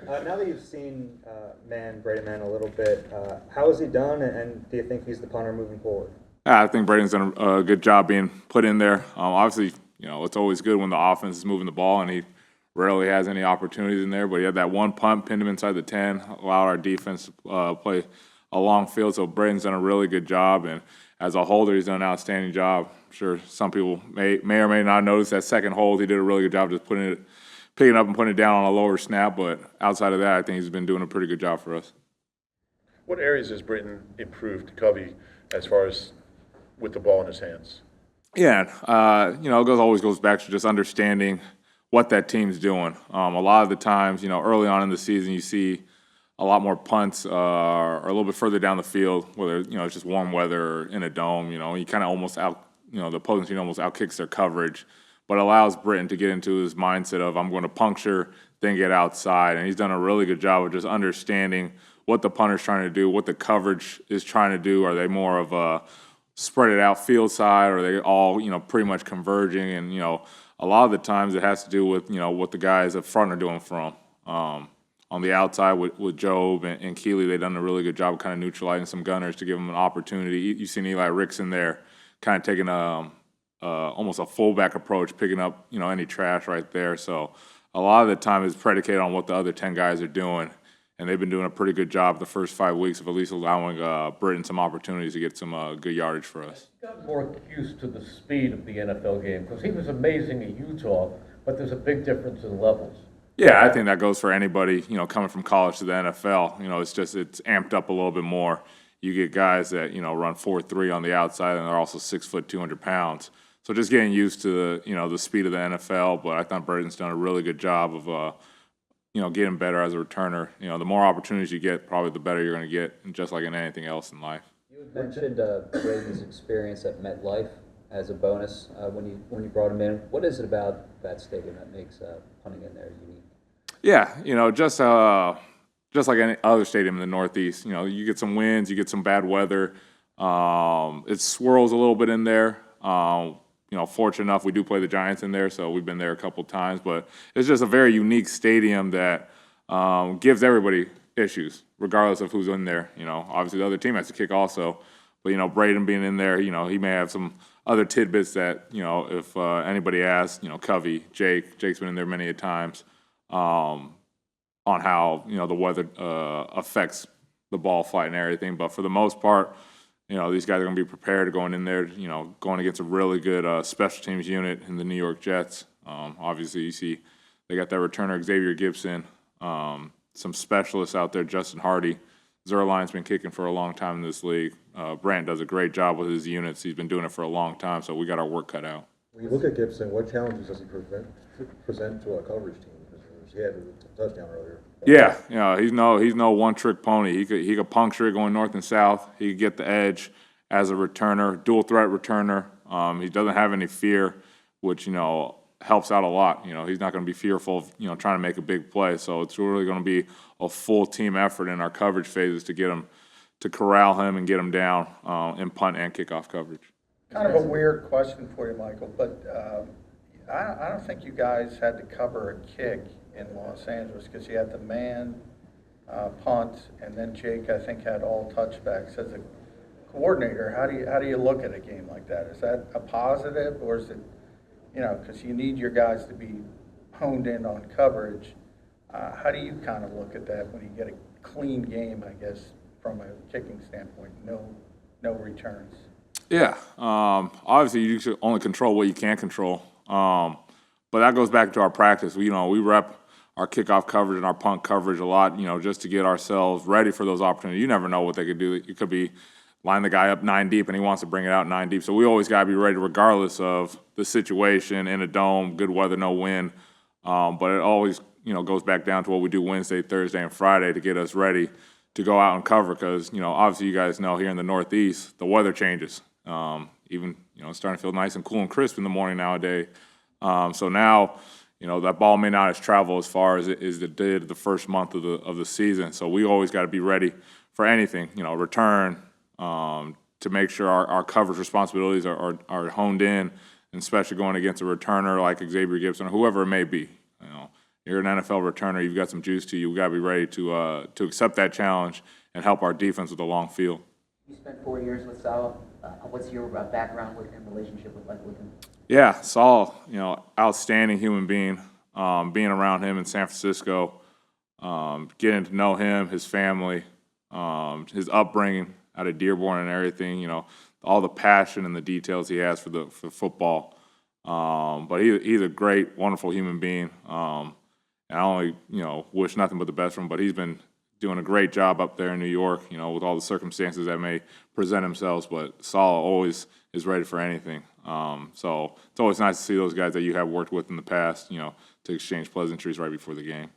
Now that you've seen Brady Man a little bit, how has he done, and do you think he's the punter moving forward? Yeah, I think Braden's done a good job being put in there. Obviously, it's always good when the offense is moving the ball, and he rarely has any opportunities in there. But he had that one punt, pinned him inside the 10, allowed our defense to play a long field. So Braden's done a really good job, and as a holder, he's done an outstanding job. I'm sure some people may or may not notice that second hold. He did a really good job just picking up and putting it down on a lower snap. But outside of that, I think he's been doing a pretty good job for us. What areas has Britain improved Covey as far as with the ball in his hands? Yeah, it always goes back to just understanding what that team's doing. A lot of the times, early on in the season, you see a lot more punts or a little bit further down the field, whether it's just warm weather or in a dome. You kind of almost the opposing team almost outkicks their coverage, but allows Britain to get into his mindset of I'm going to puncture, then get outside, and he's done a really good job of just understanding what the punter's trying to do, what the coverage is trying to do. Are they more of a spread it out field side, or are they all pretty much converging? And a lot of the times it has to do with what the guys up front are doing for them. On the outside with Job and Keeley, they've done a really good job of kind of neutralizing some gunners to give them an opportunity. You've seen Eli Ricks in there kind of taking almost a fullback approach, picking up any trash right there. So a lot of the time is predicated on what the other 10 guys are doing, and they've been doing a pretty good job the first 5 weeks of at least allowing Britain some opportunities to get some good yardage for us. He got more used to the speed of the NFL game because he was amazing at Utah, but there's a big difference in levels. Yeah, I think that goes for anybody, coming from college to the NFL. It's amped up a little bit more. You get guys that, run 4.3 on the outside, and they're also 6 foot, 200 pounds. So just getting used to the speed of the NFL. But I thought Braden's done a really good job of, getting better as a returner. The more opportunities you get, probably the better you're going to get, just like in anything else in life. You had mentioned Braden's experience at MetLife as a bonus when you brought him in. What is it about that stadium that makes punting in there unique? Yeah, just like any other stadium in the Northeast, you get some winds, you get some bad weather. It swirls a little bit in there. Fortunate enough, we do play the Giants in there, so we've been there a couple times. But it's just a very unique stadium that gives everybody issues, regardless of who's in there. Obviously the other team has to kick also. But, Braden being in there, he may have some other tidbits that, if anybody asks, Covey, Jake's been in there many a times. On how the weather affects the ball flight and everything, but for the most part, these guys are going to be prepared going in there. Going against a really good special teams unit in the New York Jets. Obviously, you see they got that returner Xavier Gibson, some specialists out there, Justin Hardy. Zerline's been kicking for a long time in this league. Brant does a great job with his units. He's been doing it for a long time, so we got our work cut out. When you look at Gibson, what challenges does he present to a coverage team? He had a touchdown earlier. Yeah, he's no one-trick pony. He could puncture it going north and south. He could get the edge as a returner, dual threat returner. He doesn't have any fear, which helps out a lot. He's not going to be fearful of trying to make a big play. So it's really going to be a full team effort in our coverage phases to get him to corral him and get him down in punt and kickoff coverage. Kind of a weird question for you, Michael, but I don't think you guys had to cover a kick in Los Angeles because you had the man punt, and then Jake, I think, had all touchbacks. As a coordinator, how do you look at a game like that? Is that a positive, or is it, because you need your guys to be honed in on coverage? How do you kind of look at that when you get a clean game, I guess, from a kicking standpoint, no returns? Yeah, obviously you should only control what you can control. But that goes back to our practice. We rep our kickoff coverage and our punt coverage a lot, just to get ourselves ready for those opportunities. You never know what they could do. It could be line the guy up 9 deep and he wants to bring it out 9 deep. So we always got to be ready regardless of the situation in a dome, good weather, no wind. But it always, goes back down to what we do Wednesday, Thursday, and Friday to get us ready to go out and cover because, obviously you guys know here in the Northeast, the weather changes. Even, it's starting to feel nice and cool and crisp in the morning nowadays. So now, that ball may not have traveled as far as it did the first month of the season. So we always got to be ready for anything, return, to make sure our coverage responsibilities are honed in, and especially going against a returner like Xavier Gibson or whoever it may be. you're an NFL returner. You've got some juice to you. We've got to be ready to accept that challenge and help our defense with a long field. You spent 4 years with Saul. What's your background with him, relationship with him? Yeah, Saul, outstanding human being. Being around him in San Francisco, getting to know him, his family, his upbringing out of Dearborn and everything, all the passion and the details he has for football. But he's a great, wonderful human being. And I only, wish nothing but the best for him. But he's been doing a great job up there in New York, with all the circumstances that may present themselves. But Saul always is ready for anything. So it's always nice to see those guys that you have worked with in the past, to exchange pleasantries right before the game.